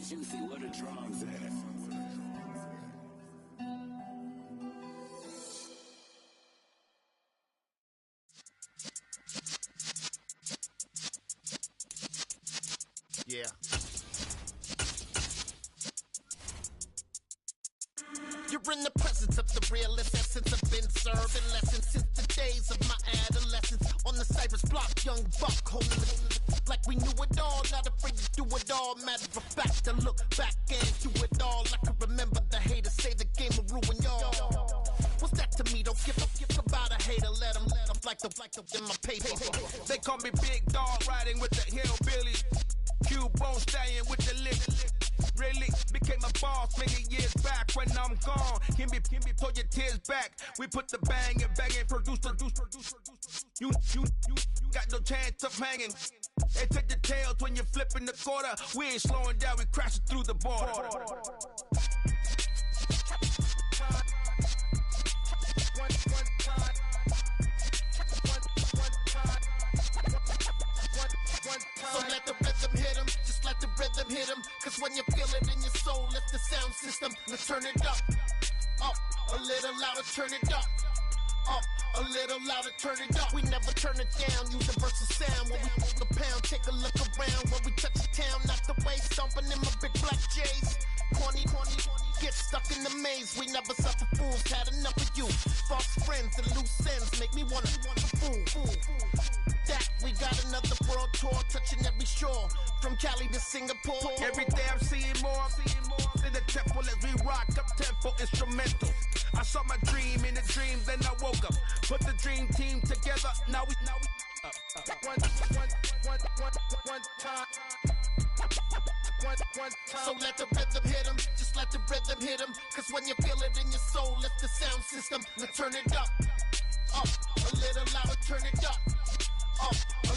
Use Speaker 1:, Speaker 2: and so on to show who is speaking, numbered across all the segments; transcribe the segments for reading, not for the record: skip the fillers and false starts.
Speaker 1: Juicy, where the drums at?
Speaker 2: Yeah. You're in the presence of the realest essence. I've been serving lessons since the days of my adolescence. On the Cypress block, young buck holding it like we knew it all. Not afraid to do it all. Matter of fact, to look back and do it all. I can remember the haters say the game will ruin y'all. What's that to me? Don't give about a hater. Let them like the in my paper.
Speaker 3: They call me Big Dog, riding with the hillbillies. Cubone staying with the lick. Really became a boss many years back. When I'm gone, can be pull your tears back. We put the bang and produce. You got no chance of hanging. They take the tails when you're flipping the quarter. We ain't slowing down, we crashing through the border.
Speaker 2: So let the rhythm hit 'em, just let the rhythm hit 'em. Cause when you feel it in your soul, lift the sound system. Let's turn it up, a little louder, turn it up, a little louder, turn it up. We never turn it down, universal sound. When we pull the pound, take a look around. When we touch the town, not the way, stomping in my big black J's. Corny, get stuck in the maze. We never suffer fools, had enough of you. False friends and loose ends make me wanna fool. That we got another world tour, touching every shore, from Cali to Singapore.
Speaker 3: Every day I'm seeing more in the temple as we rock up tempo instrumentals. I saw my dream in a dream, then I woke up. Put the dream team together. Now we one time.
Speaker 2: So let the rhythm hit 'em, just let the rhythm hit 'em. Cause when you feel it in your soul, lift the sound system. Let's turn it up, a little louder, turn it up, a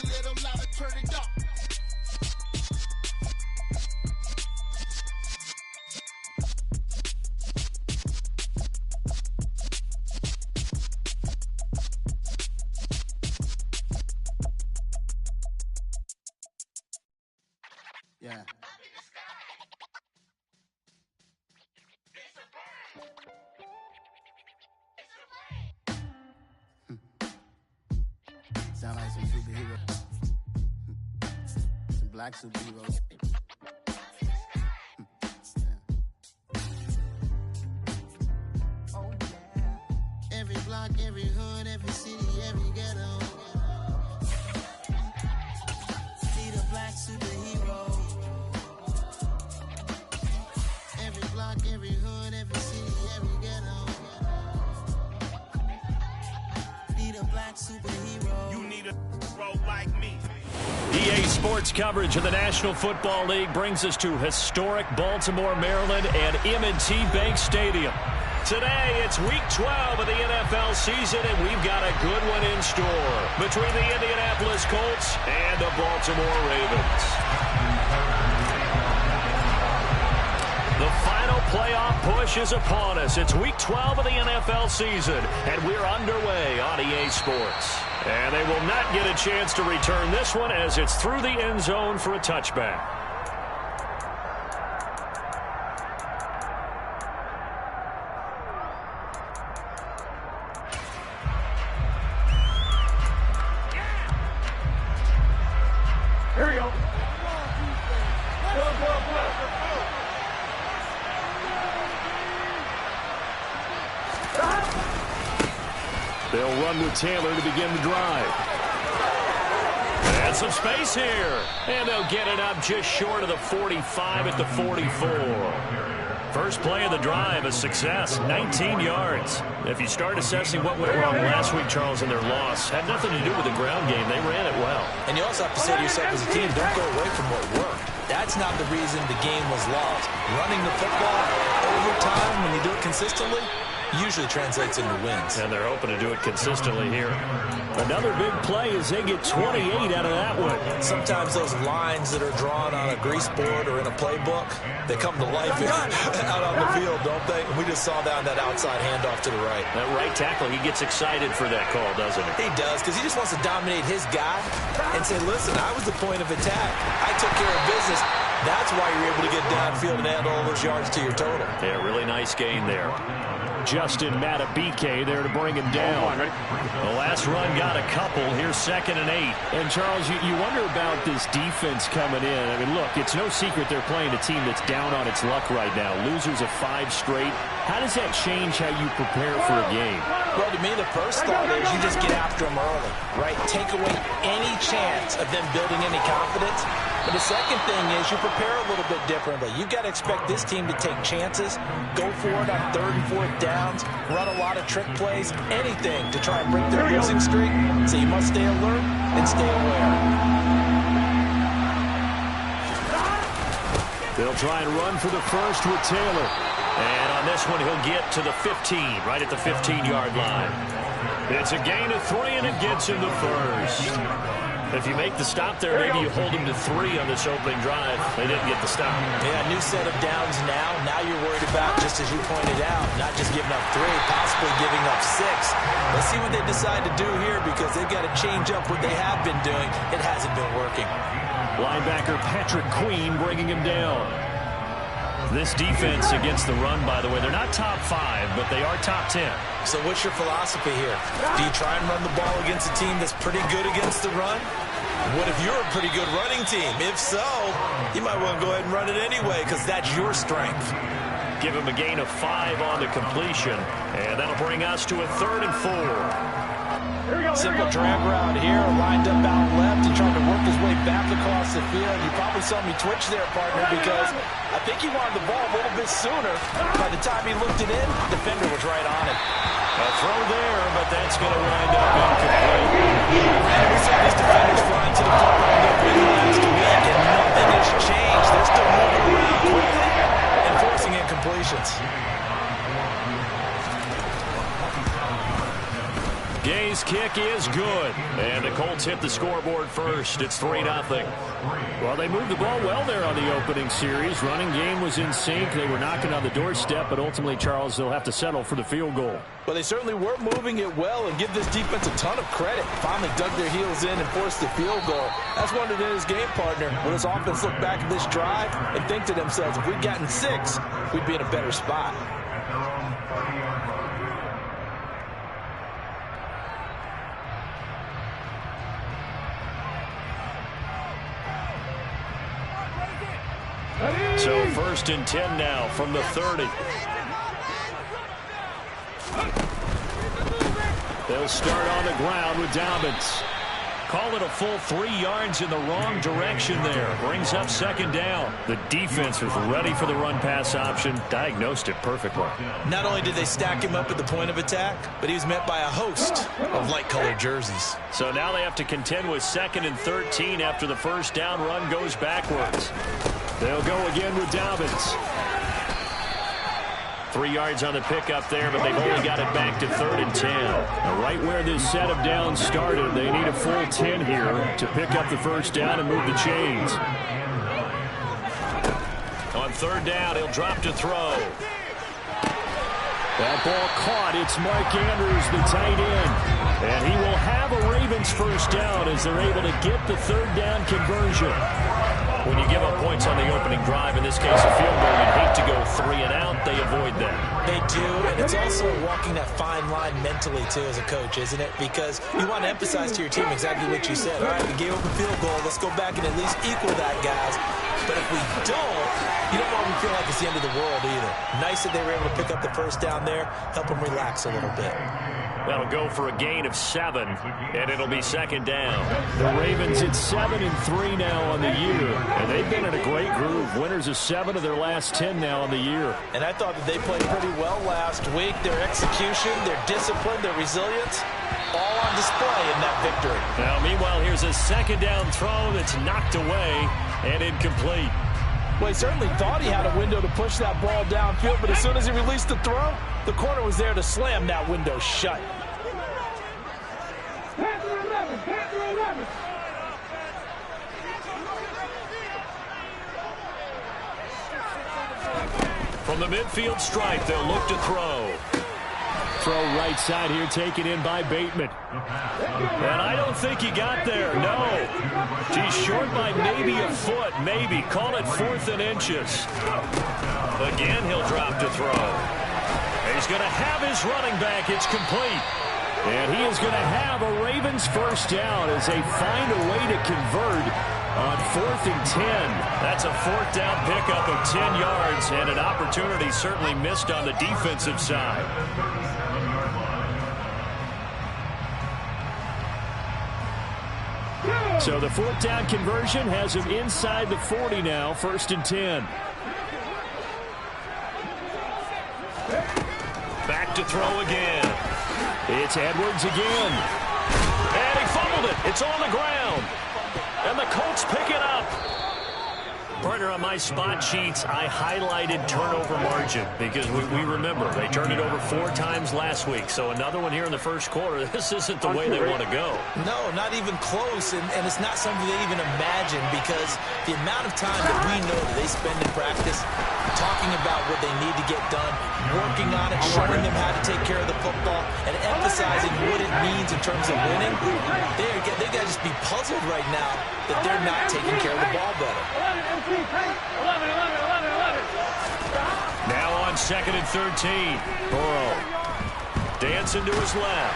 Speaker 2: little louder, turn it up.
Speaker 4: Yeah. Sound like some superheroes. Some black superheroes. Oh yeah. Every block, every hood, every city, every ghetto. See the black superhero. Every block, every hood, every city, every ghetto. Need a black superhero.
Speaker 3: You need a bro like me.
Speaker 5: EA Sports coverage of the National Football League brings us to historic Baltimore, Maryland, and M&T Bank Stadium. Today, it's Week 12 of the NFL season, and we've got a good one in store between the Indianapolis Colts and the Baltimore Ravens. The final playoff push is upon us. It's Week 12 of the NFL season, and we're underway on EA Sports. And they will not get a chance to return this one as it's through the end zone for a touchback.
Speaker 3: Here we go.
Speaker 5: They'll run with Taylor to begin the drive. And some space here. And they'll get it up just short of the 45 at the 44. First play of the drive, a success, 19 yards. If you start assessing what went wrong last week, Charles, in their loss, had nothing to do with the ground game. They ran it well.
Speaker 6: And you also have to say to yourself as a team, don't go away from what worked. That's not the reason the game was lost. Running the football over time, when you do it consistently, usually translates into wins.
Speaker 5: And they're hoping to do it consistently here.
Speaker 7: Another big play as they get 28 out of that one.
Speaker 6: Sometimes those lines that are drawn on a grease board or in a playbook, they come to life out on the field, don't they? And we just saw that on that outside handoff to the right.
Speaker 5: That right tackle, he gets excited for that call, doesn't he?
Speaker 6: He does, because he just wants to dominate his guy and say, listen, I was the point of attack. I took care of business. That's why you're able to get downfield and add all those yards to your total.
Speaker 5: Yeah, really nice gain there.
Speaker 7: Justin Matabike there to bring him down.
Speaker 5: The last run got a couple. Here's 2nd and 8.
Speaker 7: And, Charles, you wonder about this defense coming in. I mean, look, it's no secret they're playing a team that's down on its luck right now. Losers of 5 straight. How does that change how you prepare for a game?
Speaker 6: Well, to me, the first thought is you just get after them early, right? Take away any chance of them building any confidence. But the second thing is you prepare a little bit differently. You've got to expect this team to take chances, go for it on 3rd and 4th downs, run a lot of trick plays, anything to try and break their losing streak. So you must stay alert and stay aware.
Speaker 7: They'll try and run for the first with Taylor.
Speaker 5: And on this one, he'll get to the 15, right at the 15-yard line. It's a gain of 3, and it gets him the first. If you make the stop there, maybe you hold them to 3 on this opening drive. They didn't get the stop.
Speaker 6: Yeah, new set of downs now. Now you're worried about, just as you pointed out, not just giving up 3, possibly giving up 6. Let's see what they decide to do here, because they've got to change up what they have been doing. It hasn't been working.
Speaker 7: Linebacker Patrick Queen bringing him down.
Speaker 5: This defense against the run, by the way, they're not top 5, but they are top 10.
Speaker 6: So what's your philosophy here? Do you try and run the ball against a team that's pretty good against the run? What if you're a pretty good running team? If so, you might want to go ahead and run it anyway, because that's your strength.
Speaker 5: Give him a gain of 5 on the completion, and that'll bring us to a 3rd and 4.
Speaker 6: Simple drag route here, lined up out left and trying to work his way back across the field. You probably saw me twitch there, partner, because I think he wanted the ball a little bit sooner. By the time he looked it in, the defender was right on it.
Speaker 5: A throw there, but that's going to wind up incomplete.
Speaker 6: And we saw these defenders flying to the football in their win last week, and nothing has changed. They're still moving around quickly and forcing incompletions.
Speaker 5: Gay's kick is good, and the Colts hit the scoreboard first. It's 3-0.
Speaker 7: Well, they moved the ball well there on the opening series. Running game was in sync. They were knocking on the doorstep, but ultimately, Charles, they'll have to settle for the field goal.
Speaker 6: Well, they certainly were moving it well, and give this defense a ton of credit. Finally dug their heels in and forced the field goal. That's one of his game partner. Will this offense look back at this drive and think to themselves, if we'd gotten 6, we'd be in a better spot.
Speaker 5: So 1st and 10 now from the 30.
Speaker 7: They'll start on the ground with Dobbins.
Speaker 5: Call it a full 3 yards in the wrong direction there. Brings up 2nd down. The defense was ready for the run-pass option. Diagnosed it perfectly.
Speaker 6: Not only did they stack him up at the point of attack, but he was met by a host of light-colored jerseys.
Speaker 5: So now they have to contend with 2nd and 13 after the first down run goes backwards.
Speaker 7: They'll go again with Dobbins.
Speaker 5: 3 yards on the pickup there, but they've only got it back to 3rd and 10.
Speaker 7: Now, right where this set of downs started, they need a full 10 here to pick up the first down and move the chains.
Speaker 5: On 3rd down, he'll drop to throw.
Speaker 7: That ball caught. It's Mark Andrews, the tight end. And he will have a Ravens first down as they're able to get the 3rd down conversion.
Speaker 5: When you give up points on the opening drive, in this case a field goal, you'd hate to go 3 and out. They avoid that.
Speaker 6: They do, and it's also walking that fine line mentally, too, as a coach, isn't it? Because you want to emphasize to your team exactly what you said. All right, we gave up a field goal. Let's go back and at least equal that, guys. But if we don't, you don't want to feel like it's the end of the world either. Nice that they were able to pick up the first down there, help them relax a little bit.
Speaker 5: That'll go for a gain of 7, and it'll be 2nd down.
Speaker 7: The Ravens at 7-3 now on the year, and they've been in a great groove. Winners of 7 of their last 10 now on the year.
Speaker 6: And I thought that they played pretty well last week. Their execution, their discipline, their resilience, all on display in that victory.
Speaker 5: Now, meanwhile, here's a 2nd down throw that's knocked away and incomplete.
Speaker 6: Well, he certainly thought he had a window to push that ball downfield, but as soon as he released the throw The corner was there to slam that window shut.
Speaker 5: From the midfield stripe, they'll look to throw.
Speaker 7: Throw right side here, taken in by Bateman.
Speaker 5: And I don't think he got there, no. He's short by maybe a foot, maybe. Call it 4th and inches. Again, he'll drop to throw. He's going to have his running back. It's complete.
Speaker 7: And he is going to have a Ravens first down as they find a way to convert on 4th and 10.
Speaker 5: That's a 4th down pickup of 10 yards and an opportunity certainly missed on the defensive side.
Speaker 7: So the 4th down conversion has him inside the 40 now, 1st and 10.
Speaker 5: Back to throw again.
Speaker 7: It's Edwards again.
Speaker 5: And he fumbled it. It's on the ground. And the Colts pick it up. Partner, on my spot sheets, I highlighted turnover margin because we remember they turned it over 4 times last week. So another one here in the first quarter. This isn't the way they want to go.
Speaker 6: No, not even close. And it's not something they even imagine because the amount of time that we know that they spend in practice talking about what they need to get done, working on it, showing them how to take care of the football, and emphasizing what it means in terms of winning. They got to just be puzzled right now that they're not taking care of the ball better.
Speaker 5: Now on 2nd and 13. Burrow dancing to his left.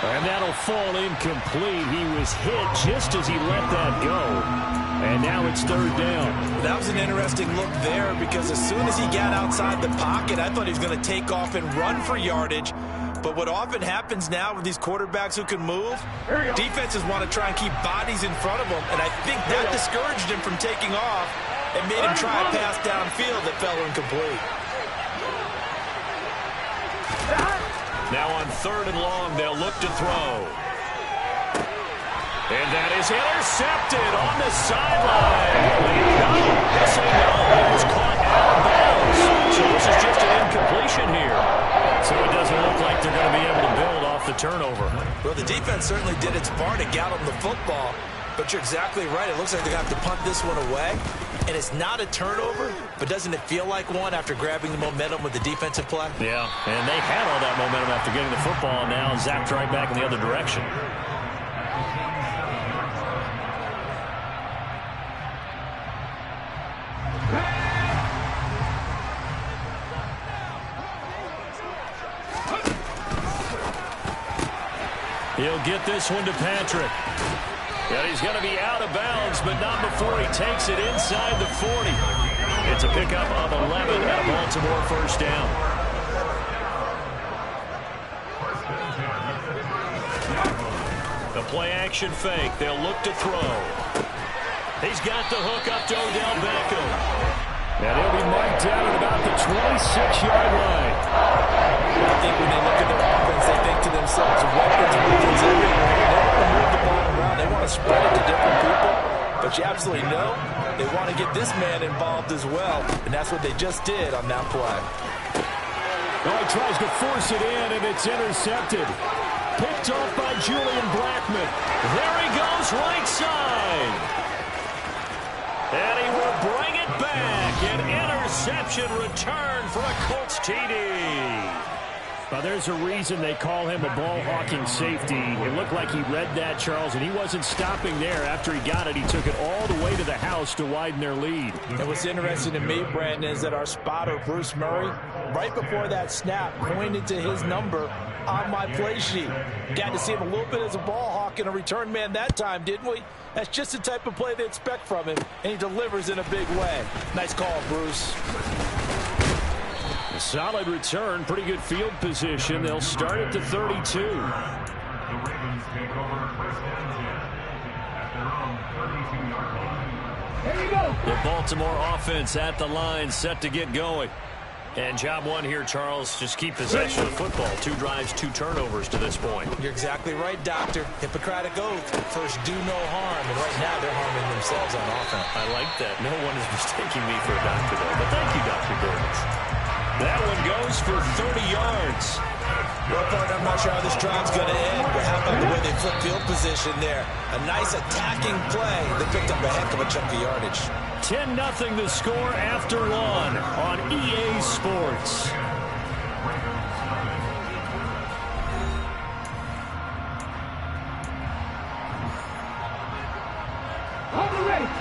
Speaker 7: And that'll fall incomplete. He was hit just as he let that go. And now it's 3rd down.
Speaker 6: That was an interesting look there because as soon as he got outside the pocket, I thought he was going to take off and run for yardage. But what often happens now with these quarterbacks who can move, defenses want to try and keep bodies in front of them. And I think that discouraged him from taking off and made him try a pass downfield that fell incomplete.
Speaker 5: Now on 3rd and long, they'll look to throw. And that is intercepted on the sideline. They say no. It was caught out of bounds. So this is just an incompletion here. So it doesn't look like they're going to be able to build off the turnover.
Speaker 6: Well, the defense certainly did its part to get them the football. But you're exactly right. It looks like they're going to have to punt this one away. And it's not a turnover, but doesn't it feel like one after grabbing the momentum with the defensive play?
Speaker 5: Yeah, and they had all that momentum after getting the football, and now zapped right back in the other direction. He'll get this one to Patrick. And he's going to be out of bounds, but not before he takes it inside the 40. It's a pickup of 11 and a Baltimore first down. The play-action fake. They'll look to throw. He's got the hook up to Odell Beckham.
Speaker 7: And he'll be marked down at about the 26-yard line.
Speaker 6: I think when they look at their offense, they think to themselves, weapons everywhere. They want to move the ball around. They want to spread it to different people. But you absolutely know they want to get this man involved as well. And that's what they just did on that play.
Speaker 7: Oh, he tries to force it in, and it's intercepted. Picked off by Julian Blackmon.
Speaker 5: There he goes, right side. And he will bring it back. An interception return for a Colts TD.
Speaker 7: Well, there's a reason they call him a ball-hawking safety. It looked like he read that, Charles, and he wasn't stopping there. After he got it, he took it all the way to the house to widen their lead.
Speaker 6: And what's interesting to me, Brandon, is that our spotter, Bruce Murray, right before that snap, pointed to his number on my play sheet. Got to see him a little bit as a ball hawk and a return man that time, didn't we? That's just the type of play they expect from him, and he delivers in a big way. Nice call, Bruce.
Speaker 7: A solid return, pretty good field position. They'll start at the 32.
Speaker 5: The Baltimore offense at the line, set to get going. And job one here, Charles, just keep possession of the football. 2 drives, 2 turnovers to this point.
Speaker 6: You're exactly right, Doctor. Hippocratic oath. First, do no harm. And right now, they're harming themselves on offense.
Speaker 5: I like that. No one is mistaking me for a doctor, though. But thank you, Dr. Burns. That one goes for 30 yards.
Speaker 6: Well, partner, I'm not sure how this drive's going to end, but how about the way they flip field position there? A nice attacking play. They picked up a heck of a chunk of yardage.
Speaker 5: 10-0 the score after one on EA Sports.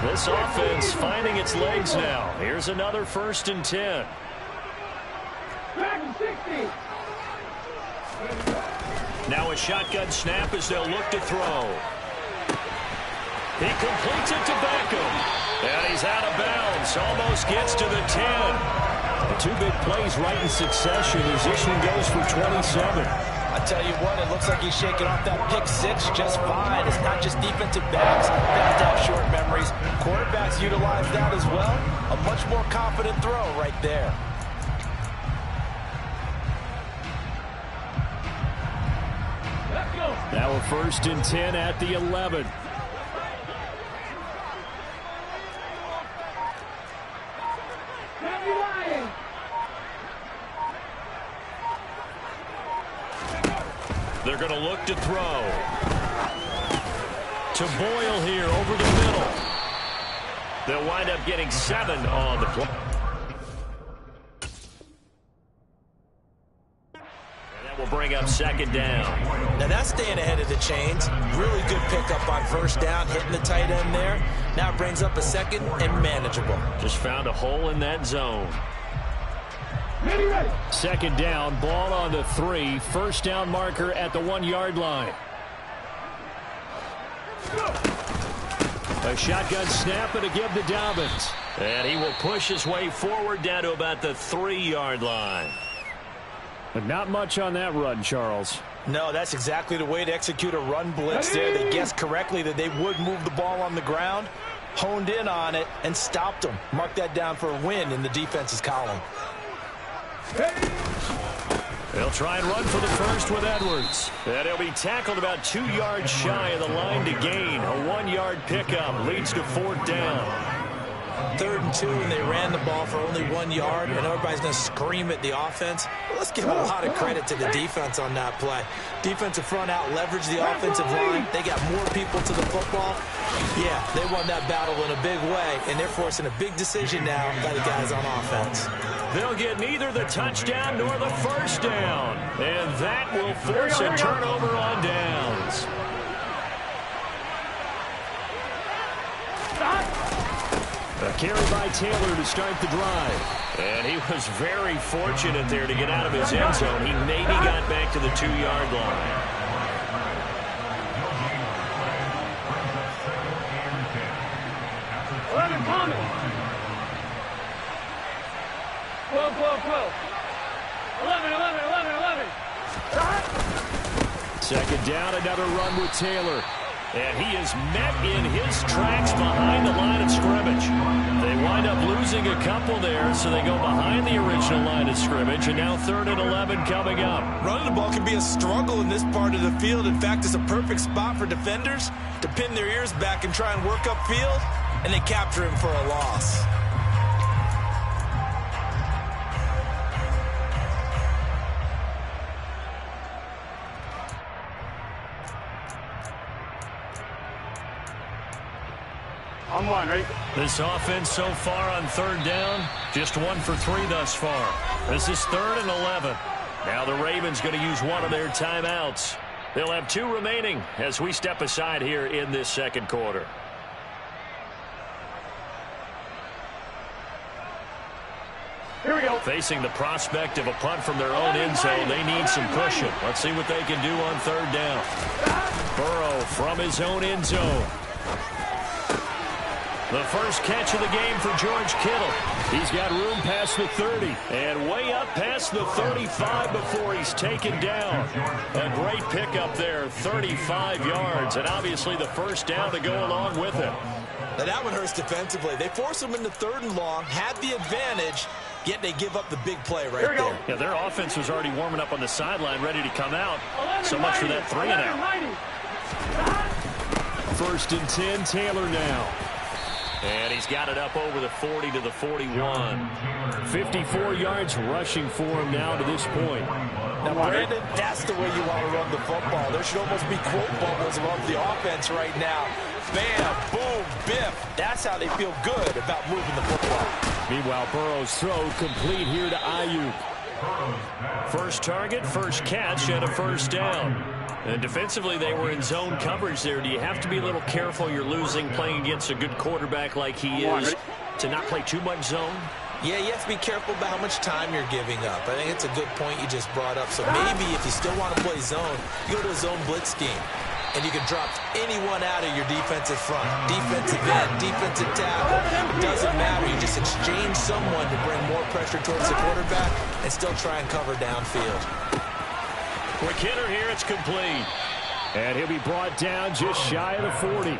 Speaker 5: This offense finding its legs now. Here's another 1st and 10. Now a shotgun snap as they'll look to throw. He completes it to Beckham. And he's out of bounds. Almost gets to the 10. 2 big plays right in succession as this one goes for 27.
Speaker 6: I tell you what, it looks like he's shaking off that pick 6 just fine. It's not just defensive backs that have short memories. Quarterbacks utilize that as well. A much more confident throw right there.
Speaker 5: Now a 1st and 10 at the 11. They're going to look to throw. To Boyle here over the middle. They'll wind up getting 7 on the play. And that will bring up 2nd down.
Speaker 6: Now that's staying ahead of the chains. Really good pickup on 1st down, hitting the tight end there. Now it brings up a 2nd and manageable.
Speaker 5: Just found a hole in that zone. 2nd down, ball on the 3. 1st down marker at the 1-yard line. A shotgun snap and a give to Dobbins. And he will push his way forward down to about the 3-yard line. But not much on that run, Charles.
Speaker 6: No, that's exactly the way to execute a run blitz there. They guessed correctly that they would move the ball on the ground, honed in on it, and stopped them. Mark that down for a win in the defense's column.
Speaker 5: They'll try and run for the 1st with Edwards. And he'll be tackled about 2 yards shy of the line to gain. A 1-yard pickup leads to 4th down.
Speaker 6: 3rd and 2, and they ran the ball for only 1 yard, and everybody's going to scream at the offense. Well, let's give a lot of credit to the defense on that play. Defensive front out leveraged the offensive line. They got more people to the football. Yeah, they won that battle in a big way, and they're forcing a big decision now by the guys on offense.
Speaker 5: They'll get neither the touchdown nor the 1st down, and that will force a turnover on downs. A carry by Taylor to start the drive. And he was very fortunate there to get out of his end zone. He maybe got back to the 2-yard line.
Speaker 8: Coming. 12, 12, 12. 11, 11, 11, 11.
Speaker 5: 2nd down, another run with Taylor. And he is met in his tracks behind the line of scrimmage. They wind up losing a couple there, so they go behind the original line of scrimmage, and now 3rd and 11 coming up.
Speaker 6: Running the ball can be a struggle in this part of the field. In fact, it's a perfect spot for defenders to pin their ears back and try and work upfield, and they capture him for a loss.
Speaker 8: On 1, ready?
Speaker 5: This offense so far on 3rd down, just 1 for 3 thus far. This is 3rd and 11. Now the Ravens going to use one of their timeouts. They'll have 2 remaining as we step aside here in this 2nd quarter.
Speaker 8: Here we go.
Speaker 5: Facing the prospect of a punt from their own end zone, they need some pushing. Let's see what they can do on 3rd down. Burrow from his own end zone. The first catch of the game for George Kittle. He's got room past the 30 and way up past the 35 before he's taken down. A great pickup there, 35 yards, and obviously the 1st down to go along with it.
Speaker 6: Now that one hurts defensively. They force him into 3rd and long, had the advantage, yet they give up the big play right there.
Speaker 5: Yeah, their offense was already warming up on the sideline, ready to come out. So much for that 3 and out. 1st and 10, Taylor now. And he's got it up over the 40 to the 41.
Speaker 7: 54 yards rushing for him now to this point.
Speaker 6: Now, Brandon, that's the way you want to run the football. There should almost be quote bubbles above the offense right now. Bam, boom, biff. That's how they feel good about moving the football.
Speaker 7: Meanwhile, Burrow's throw complete here to Ayuk.
Speaker 5: First target, first catch, and a first down. And defensively, they were in zone coverage there. Do you have to be a little careful? You're losing playing against a good quarterback like he is to not play too much zone?
Speaker 6: Yeah, you have to be careful about how much time you're giving up. I think it's a good point you just brought up. So maybe if you still want to play zone, you go to a zone blitz scheme. And you can drop anyone out of your defensive front. Defensive end, defensive tackle. It doesn't matter. You just exchange someone to bring more pressure towards the quarterback and still try and cover downfield.
Speaker 5: Quick hitter here. It's complete.
Speaker 7: And he'll be brought down just shy of the 40.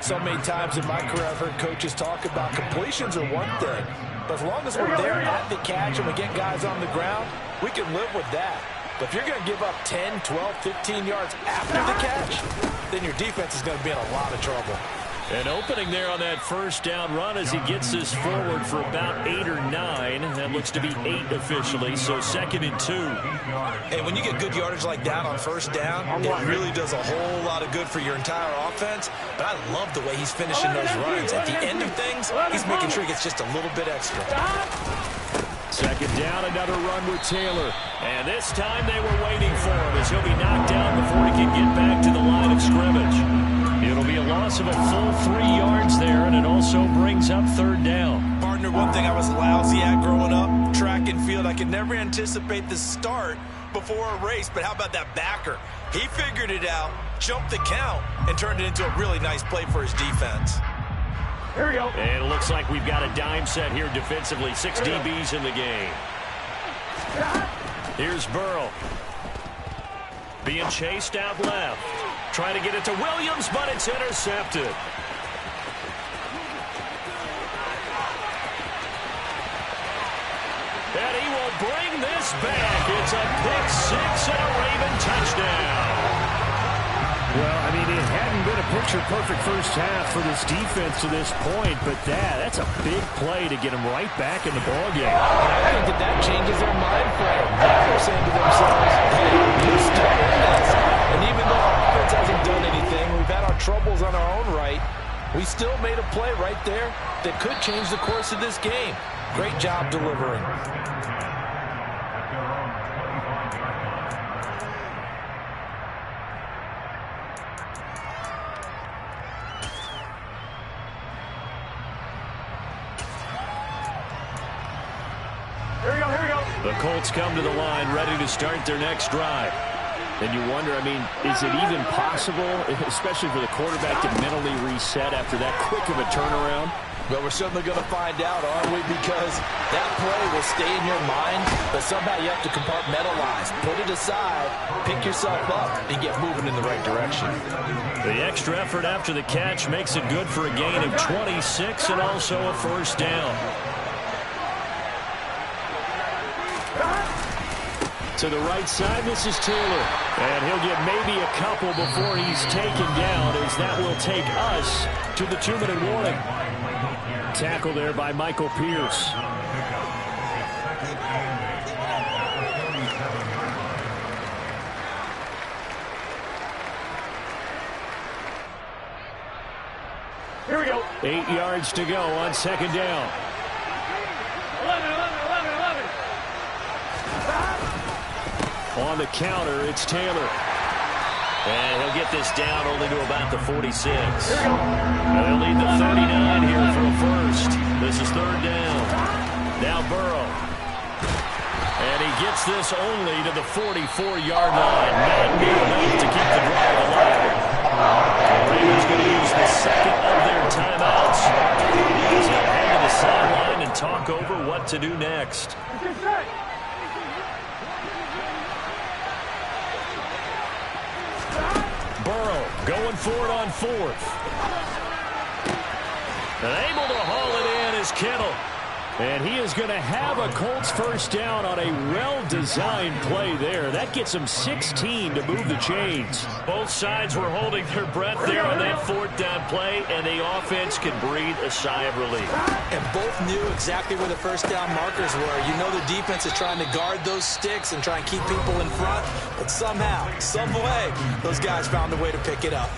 Speaker 6: So many times in my career, I've heard coaches talk about completions are one thing. But as long as we're there at the catch and we get guys on the ground, we can live with that. But if you're going to give up 10, 12, 15 yards after the catch, then your defense is going to be in a lot of trouble.
Speaker 5: An opening there on that first down run as he gets this forward for about 8 or 9. That looks to be 8 officially, so 2nd and 2.
Speaker 6: Hey, when you get good yardage like that on first down, it really does a whole lot of good for your entire offense. But I love the way he's finishing those runs. At the end of things, he's making sure he gets just a little bit extra.
Speaker 7: 2nd down, another run with Taylor.
Speaker 5: And this time they were waiting for him as he'll be knocked down before he can get back to the line of scrimmage. It'll be a loss of a full 3 yards there, and it also brings up 3rd down.
Speaker 6: Partner, one thing I was lousy at growing up, track and field, I could never anticipate the start before a race, but how about that backer? He figured it out, jumped the count, and turned it into a really nice play for his defense.
Speaker 8: Here we go.
Speaker 5: And it looks like we've got a dime set here defensively. 6 DBs in the game. Here's Burrow. Being chased out left. Trying to get it to Williams, but it's intercepted. And he will bring this back. It's a pick-6 and a Raven touchdown.
Speaker 7: Well, I mean, it hadn't been a picture-perfect first half for this defense to this point, but that's a big play to get them right back in the ballgame.
Speaker 6: I think that changes their mind frame. They're saying to themselves, hey, we're still in this. And even though our offense hasn't done anything, we've had our troubles on our own right, we still made a play right there that could change the course of this game. Great job delivering.
Speaker 5: The Colts come to the line ready to start their next drive. And you wonder, I mean, is it even possible, especially for the quarterback, to mentally reset after that quick of a turnaround?
Speaker 6: Well, we're certainly going to find out, aren't we? Because that play will stay in your mind, but somehow you have to compartmentalize. Put it aside, pick yourself up, and get moving in the right direction.
Speaker 5: The extra effort after the catch makes it good for a gain of 26 and also a first down.
Speaker 7: To the right side, this is Taylor. And he'll get maybe a couple before he's taken down, as that will take us to the 2-minute warning. Tackle there by Michael Pierce.
Speaker 8: Here we go.
Speaker 7: 8 yards to go on 2nd down.
Speaker 8: 11.
Speaker 7: On the counter, it's Taylor.
Speaker 5: And he'll get this down only to about the 46. They'll lead the 39 here for a first. This is 3rd down. Now Burrow. And he gets this only to the 44-yard line. Not near enough to keep the drive alive. The Ravens going to use the 2nd of their timeouts as they'll head to the sideline and talk over what to do next. Burrow going for it on 4th. And able to haul it in is Kittle.
Speaker 7: And he is going to have a Colts first down on a well-designed play there. That gets him 16 to move the chains.
Speaker 5: Both sides were holding their breath there on that 4th down play, and the offense can breathe a sigh of relief.
Speaker 6: And both knew exactly where the first down markers were. You know the defense is trying to guard those sticks and try and keep people in front, but somehow, some way, those guys found a way to pick it up.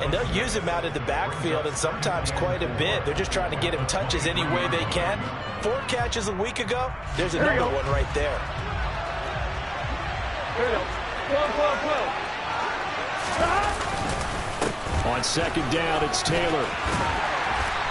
Speaker 6: And they'll use him out of the backfield, and sometimes quite a bit. They're just trying to get him touches any way they can. 4 catches a week ago, there's another one right there.
Speaker 7: On 2nd down, it's Taylor.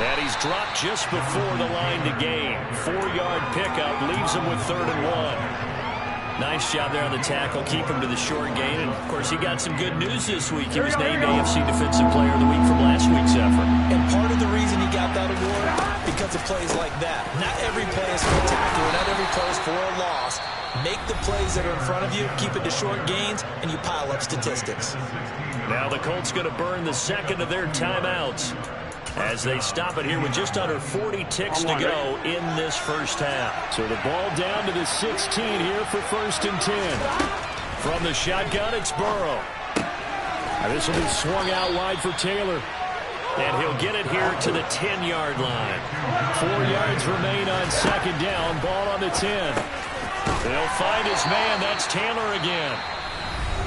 Speaker 5: And he's dropped just before the line to gain. 4-yard pickup leaves him with 3rd and 1. Nice job there on the tackle. Keep him to the short gain. And, of course, he got some good news this week. He was named AFC Defensive Player of the Week from last week's effort.
Speaker 6: And part of the reason he got that award, because of plays like that. Not every play is spectacular. Not every play is for a loss. Make the plays that are in front of you, keep it to short gains, and you pile up statistics.
Speaker 5: Now the Colts going to burn the 2nd of their timeouts as they stop it here with just under 40 ticks to go in this first half.
Speaker 7: So the ball down to the 16 here for 1st and 10.
Speaker 5: From the shotgun, it's Burrow.
Speaker 7: Now this will be swung out wide for Taylor.
Speaker 5: And he'll get it here to the 10-yard line.
Speaker 7: 4 yards remain on 2nd down. Ball on the 10.
Speaker 5: They'll find his man. That's Taylor again.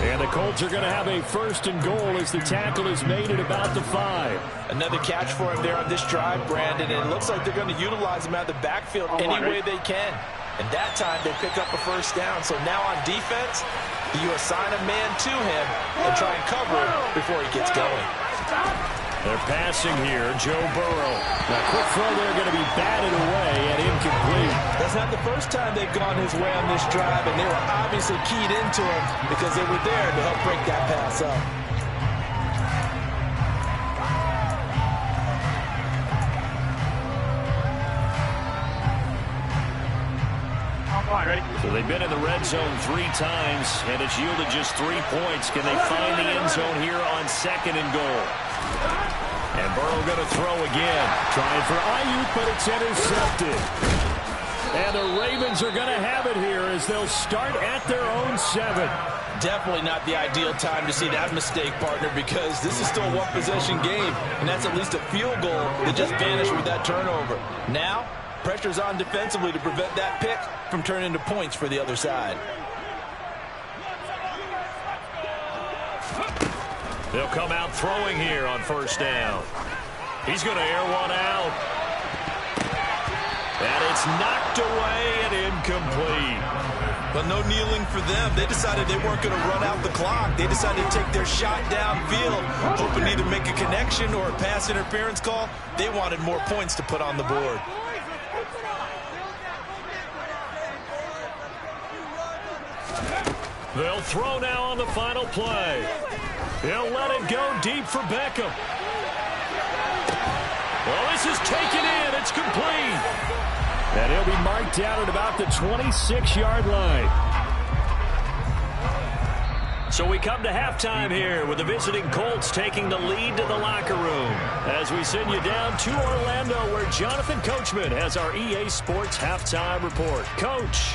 Speaker 7: And the Colts are going to have a 1st and goal as the tackle is made at about the 5.
Speaker 6: Another catch for him there on this drive, Brandon. And it looks like they're going to utilize him out of the backfield any way they can. And that time they pick up a 1st down. So now on defense, you assign a man to him and try and cover him before he gets going.
Speaker 5: They're passing here, Joe Burrow.
Speaker 7: Now, quick throw there going to be batted away and incomplete.
Speaker 6: That's not the first time they've gone his way on this drive, and they were obviously keyed into him because they were there to help break that pass up.
Speaker 5: So they've been in the red zone 3 times, and it's yielded just 3 points. Can they find the end zone here on 2nd and goal? And Burrow going to throw again.
Speaker 7: Trying for Ayuk, but it's intercepted. And the Ravens are going to have it here as they'll start at their own 7.
Speaker 6: Definitely not the ideal time to see that mistake, partner, because this is still a one-possession game, and that's at least a field goal that just vanished with that turnover. Now, pressure's on defensively to prevent that pick from turning into points for the other side.
Speaker 5: They'll come out throwing here on 1st down. He's going to air one out. And it's knocked away and incomplete.
Speaker 6: But no kneeling for them. They decided they weren't going to run out the clock. They decided to take their shot downfield, hoping to either make a connection or a pass interference call. They wanted more points to put on the board.
Speaker 5: They'll throw now on the final play. He'll let it go deep for Beckham. Well, this is taken in. It's complete.
Speaker 7: And he'll be marked down at about the 26-yard line.
Speaker 5: So we come to halftime here with the visiting Colts taking the lead to the locker room as we send you down to Orlando where Jonathan Coachman has our EA Sports Halftime Report. Coach.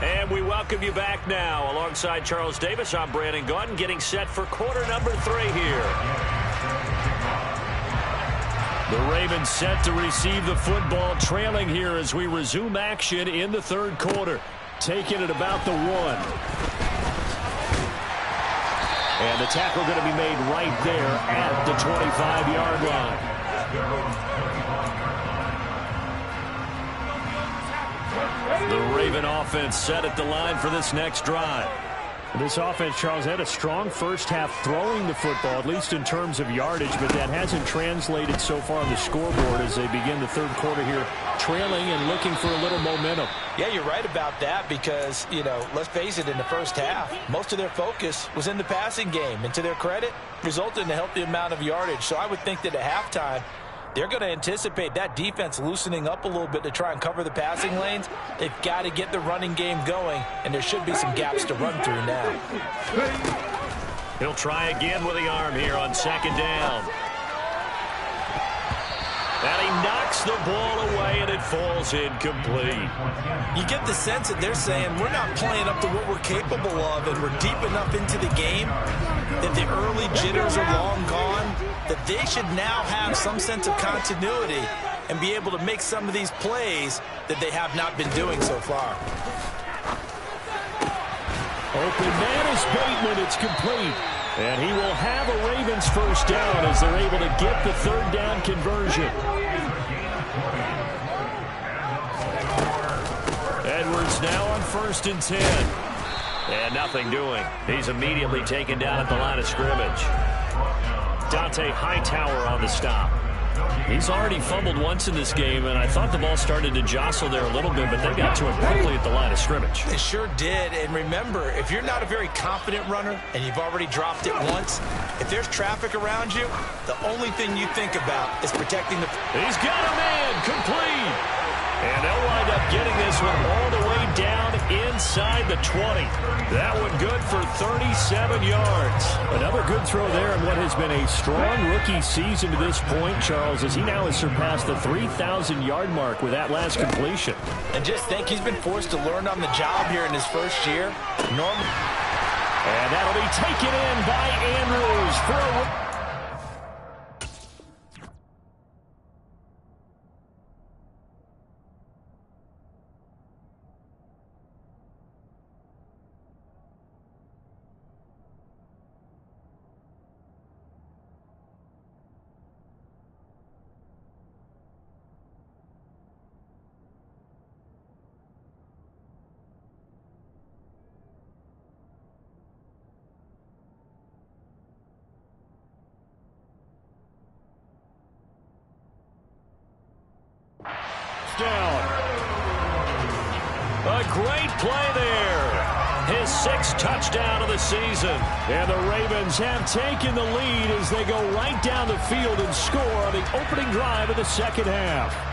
Speaker 5: And we welcome you back now. Alongside Charles Davis, I'm Brandon Gaudin getting set for quarter number 3 here. The Ravens set to receive the football, trailing here as we resume action in the 3rd quarter. Taking it about the 1. And the tackle going to be made right there at the 25-yard line. The Raven offense set at the line for this next drive.
Speaker 7: This offense, Charles, had a strong first half throwing the football, at least in terms of yardage, but that hasn't translated so far on the scoreboard as they begin the 3rd quarter here, trailing and looking for a little momentum.
Speaker 6: Yeah, you're right about that because, you know, let's face it, in the first half, most of their focus was in the passing game, and to their credit, resulted in a healthy amount of yardage. So I would think that at halftime, they're going to anticipate that defense loosening up a little bit to try and cover the passing lanes. They've got to get the running game going, and there should be some gaps to run through now.
Speaker 5: He'll try again with the arm here on 2nd down. And he knocks the ball away, and it falls incomplete.
Speaker 6: You get the sense that they're saying we're not playing up to what we're capable of, and we're deep enough into the game that the early jitters are long gone. they should now have some sense of continuity and be able to make some of these plays that they have not been doing so far.
Speaker 7: Open man is Bateman. It's complete. And he will have a Ravens first down as they're able to get the third down conversion. Edwards now on 1st and 10. And nothing doing. He's immediately taken down at the line of scrimmage. Dante Hightower on the stop. He's already fumbled once in this game, and I thought the ball started to jostle there a little bit, but they got to him quickly at the line of scrimmage.
Speaker 6: It sure did. And remember, if you're not a very confident runner and you've already dropped it once, if there's traffic around you, the only thing you think about is protecting the...
Speaker 7: He's got a man complete. And they'll wind up getting this one all the way down inside the 20. That one good for 37 yards. Another good throw there in what has been a strong rookie season to this point, Charles, as he now has surpassed the 3,000-yard mark with that last completion.
Speaker 6: And just think, he's been forced to learn on the job here in his first year.
Speaker 7: And that'll be taken in by Andrews for a... down. A great play there. His 6th touchdown of the season. And the Ravens have taken the lead as they go right down the field and score on the opening drive of the second half.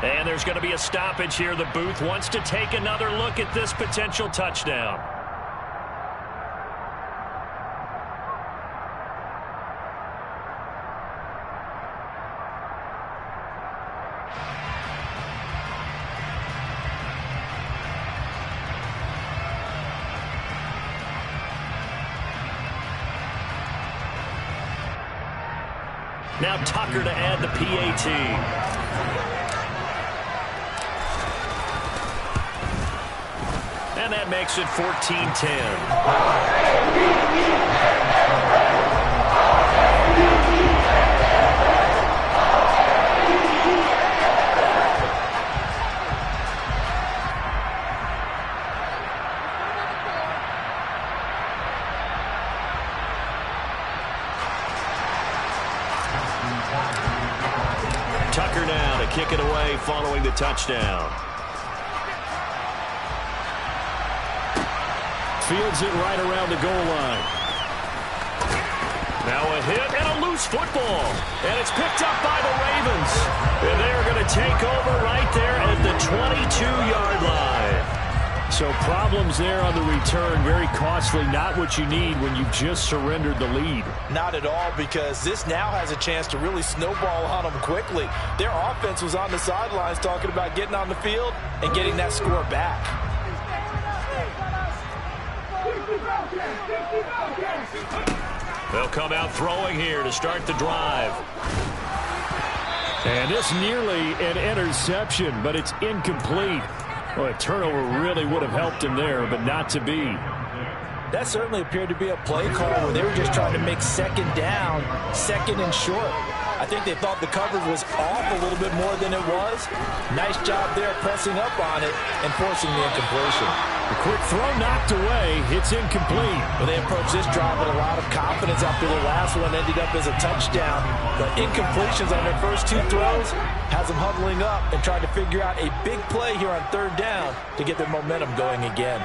Speaker 7: And there's going to be a stoppage here. The booth wants to take another look at this potential touchdown. Now Tucker to add the PAT. And that makes it 14-10. Tucker now to kick it away following the touchdown. Fields it right around the goal line. Now a hit and a loose football. And it's picked up by the Ravens. And they're going to take over right there at the 22-yard line. So problems there on the return. Very costly. Not what you need when you've just surrendered the lead.
Speaker 6: Not at all, because this now has a chance to really snowball on them quickly. Their offense was on the sidelines talking about getting on the field and getting that score back.
Speaker 7: They'll come out throwing here to start the drive. And this nearly an interception, but it's incomplete. Well, a turnover really would have helped him there, but not to be.
Speaker 6: That certainly appeared to be a play call where they were just trying to make second down, second and short. I think they thought the coverage was off a little bit more than it was. Nice job there pressing up on it and forcing the incompletion.
Speaker 7: A quick throw knocked away. It's incomplete.
Speaker 6: Well, they approached this drive with a lot of confidence after the last one ended up as a touchdown. But incompletions on their first 2 throws has them huddling up and trying to figure out a big play here on third down to get their momentum going again.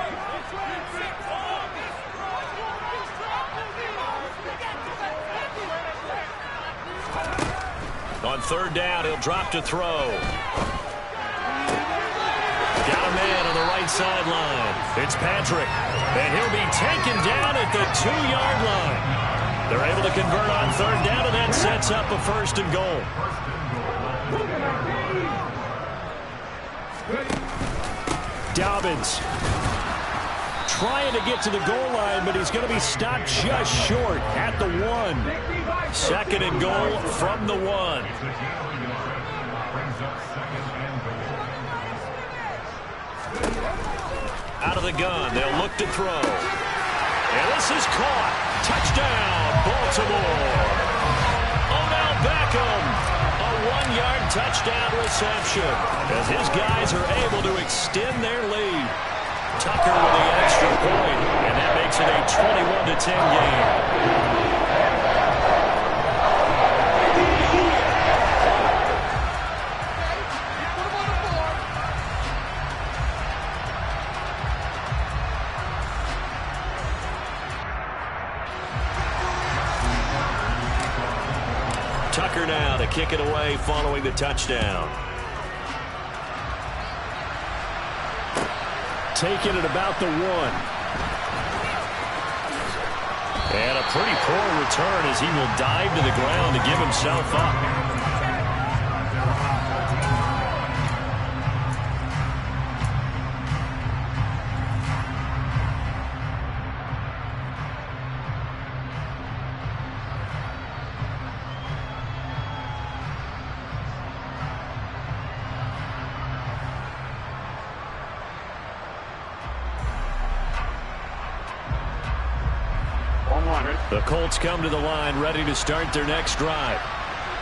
Speaker 7: On third down, he'll drop to throw. Got a man on the right sideline. It's Patrick. And he'll be taken down at the 2-yard line.
Speaker 5: They're able to convert on third down, and that sets up a first and goal. Dobbins trying to get to the goal line, but he's going to be stopped just short at the 1. Second and goal from the 1. Out of the gun, they'll look to throw. And this is caught. Touchdown, Baltimore. Odell Beckham, a 1-yard touchdown reception as his guys are able to extend their lead. Tucker with the extra point, and that makes it a 21-10 game. Tucker now to kick it away following the touchdown. Taking it about the 1. And a pretty poor return as he will dive to the ground to give himself up. The Colts come to the line ready to start their next drive.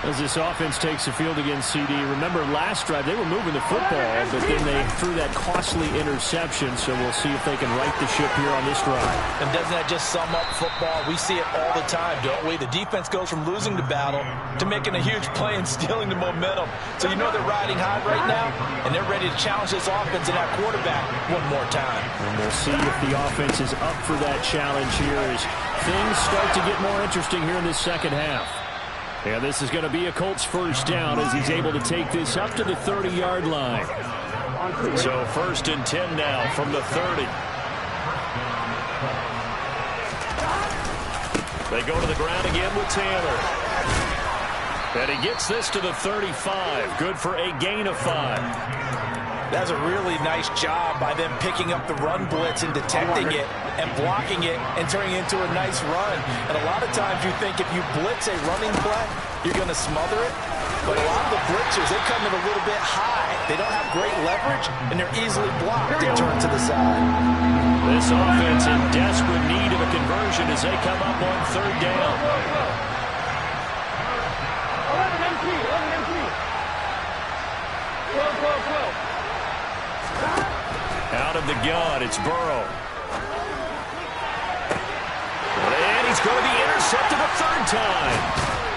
Speaker 5: As this offense takes the field against CD, remember last drive they were moving the football, but then they threw that costly interception, so we'll see if they can right the ship here on this drive.
Speaker 6: And doesn't that just sum up football? We see it all the time, don't we? The defense goes from losing the battle to making a huge play and stealing the momentum. So you know they're riding high right now, and they're ready to challenge this offense and that quarterback one more time.
Speaker 5: And we'll see if the offense is up for that challenge here as things start to get more interesting here in this second half. And this is going to be a Colts first down as he's able to take this up to the 30-yard line. So first and 10 now from the 30. They go to the ground again with Taylor. And he gets this to the 35. Good for a gain of 5.
Speaker 6: That's a really nice job by them picking up the run blitz and detecting it and blocking it and turning it into a nice run. And a lot of times you think if you blitz a running play, you're going to smother it. But a lot of the blitzers, they come in a little bit high. They don't have great leverage, and they're easily blocked and turned to the side.
Speaker 5: This offense in desperate need of a conversion as they come up on third down.
Speaker 8: 11 MP. 12.
Speaker 5: Out of the gun, it's Burrow. And he's going to be intercepted a third time.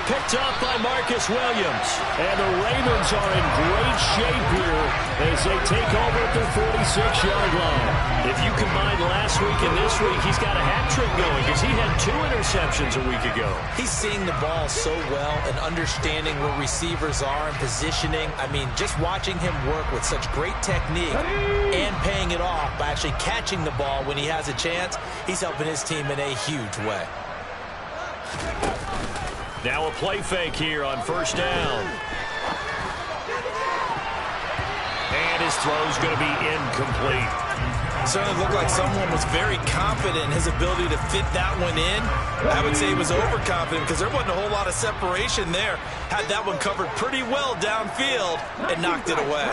Speaker 5: Picked up by Marcus Williams. And the Ravens are in great shape here as they take over at their 46-yard line. If you combine last week and this week, he's got a hat trick going because he had 2 interceptions a week ago.
Speaker 6: He's seeing the ball so well and understanding where receivers are and positioning. I mean, just watching him work with such great technique and paying it off by actually catching the ball when he has a chance, he's helping his team in a huge way.
Speaker 5: Now a play fake here on first down. And his throw's going to be incomplete.
Speaker 6: Certainly looked like someone was very confident in his ability to fit that one in. I would say he was overconfident because there wasn't a whole lot of separation there. Had that one covered pretty well downfield and knocked it away.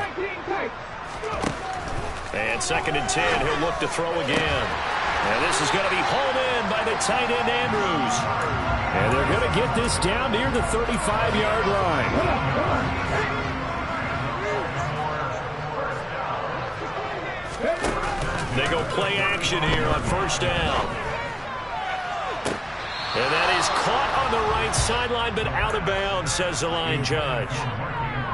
Speaker 5: And second and 10, he'll look to throw again. And this is going to be hauled in by the tight end Andrews. And they're going to get this down near the 35-yard line. They go play action here on first down. And that is caught on the right sideline, but out of bounds, says the line judge.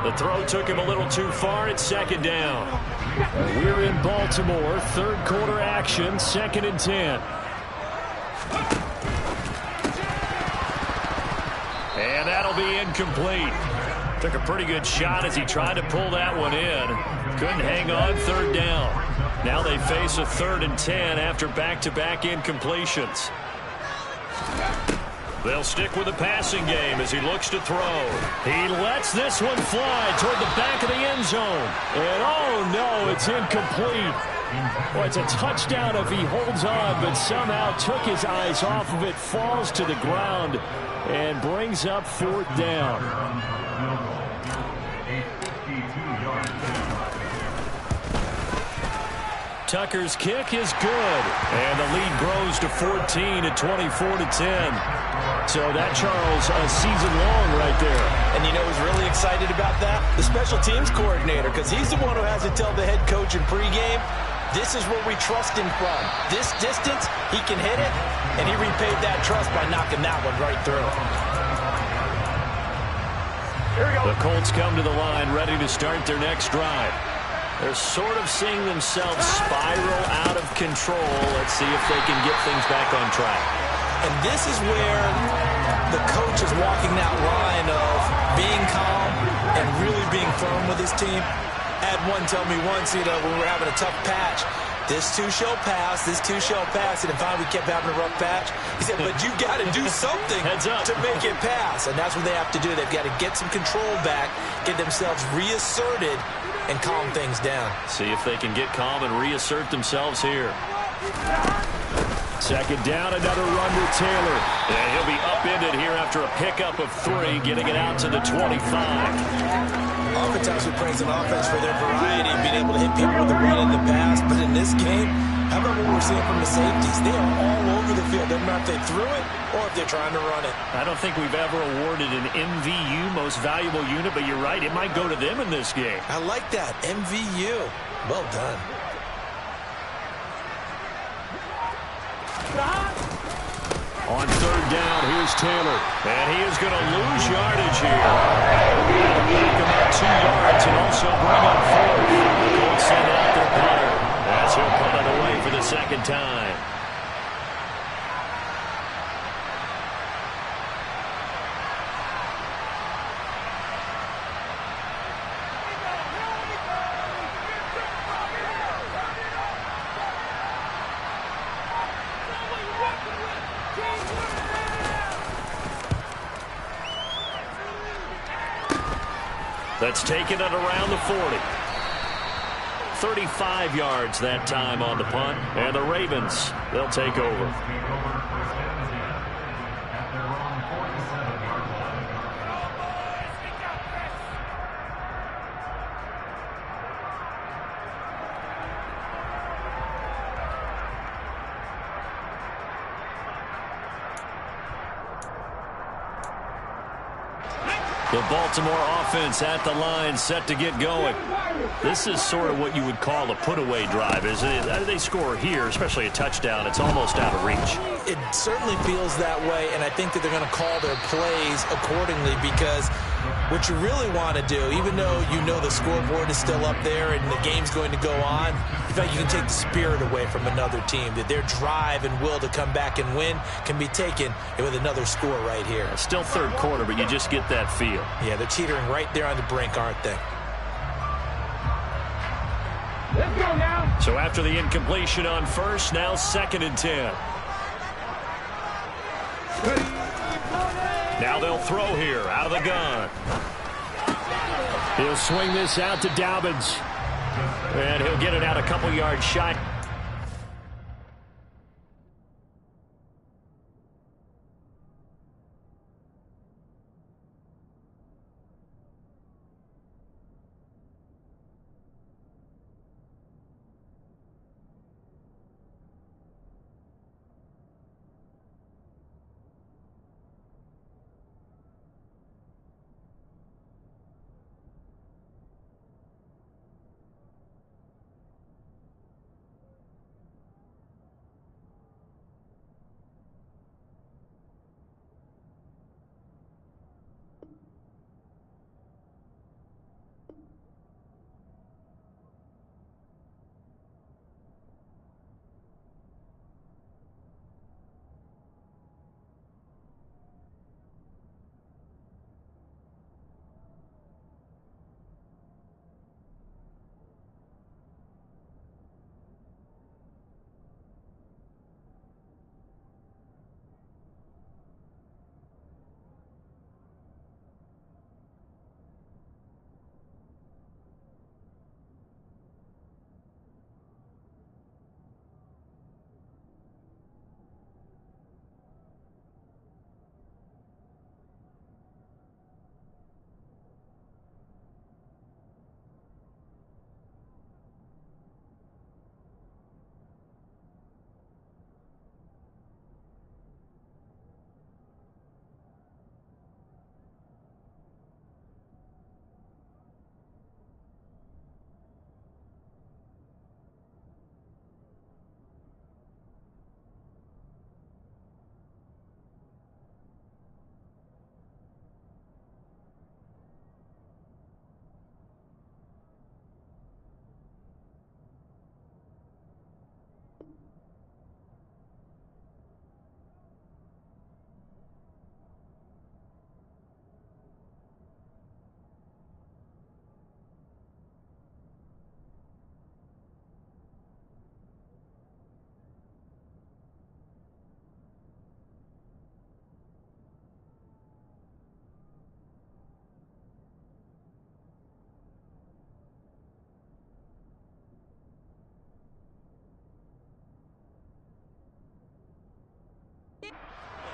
Speaker 5: The throw took him a little too far. It's second down. We're in Baltimore. Third quarter action, second and 10. And that'll be incomplete. Took a pretty good shot as he tried to pull that one in. Couldn't hang on, third down. Now they face a 3rd and 10 after back-to-back incompletions. They'll stick with the passing game as he looks to throw. He lets this one fly toward the back of the end zone. And oh no, it's incomplete. Well, it's a touchdown if he holds on, but somehow took his eyes off of it, falls to the ground, and brings up 4th down. Tucker's kick is good, and the lead grows to 14 at 24-10. So that, Charles, a season long right there.
Speaker 6: And you know who's really excited about that? The special teams coordinator, because he's the one who has to tell the head coach in pregame, this is where we trust him from. This distance, he can hit it, and he repaid that trust by knocking that one right through.
Speaker 8: Here we go.
Speaker 5: The Colts come to the line ready to start their next drive. They're sort of seeing themselves spiral out of control. Let's see if they can get things back on track.
Speaker 6: And this is where the coach is walking that line of being calm and really being firm with his team. I had one tell me once, when we were having a tough patch, this too shall pass, this too shall pass, and finally we kept having a rough patch. He said, but you got to do something to make it pass, and that's what they have to do. They've got to get some control back, get themselves reasserted, and calm things down.
Speaker 5: See if they can get calm and reassert themselves here. Second down, another run with Taylor. And he'll be upended here after a pickup of 3, getting it out to the 25.
Speaker 6: Oftentimes we praise an offense for their variety, being able to hit people with the run in the past. But in this game, how about what we're seeing from the safeties? They are all over the field. Doesn't matter if they threw it or if they're trying to run it.
Speaker 5: I don't think we've ever awarded an MVU, most valuable unit, but you're right, it might go to them in this game.
Speaker 6: I like that, MVU. Well done.
Speaker 5: On 3rd down, here's Taylor. And he is going to lose yardage here. That'll knock him out 2 yards and also bring up 4th. The Colts send out their punter as he'll punt it away for the 2nd time. That's taken it around the 40. 35 yards that time on the punt. And the Ravens, they'll take over. The Baltimore offense at the line, set to get going. This is sort of what you would call a put-away drive, isn't it? They score here, especially a touchdown. It's almost out of reach.
Speaker 6: It certainly feels that way, and I think that they're going to call their plays accordingly, because what you really want to do, even though you know the scoreboard is still up there and the game's going to go on, in fact, you can take the spirit away from another team, that their drive and will to come back and win can be taken with another score right here.
Speaker 5: Still 3rd quarter, but you just get that feel.
Speaker 6: Yeah, they're teetering right there on the brink, aren't they?
Speaker 8: Let's go now.
Speaker 5: So after the incompletion on 1st, now 2nd and 10. Now they'll throw here out of the gun. He'll swing this out to Dobbins. And he'll get it out a couple yards shy.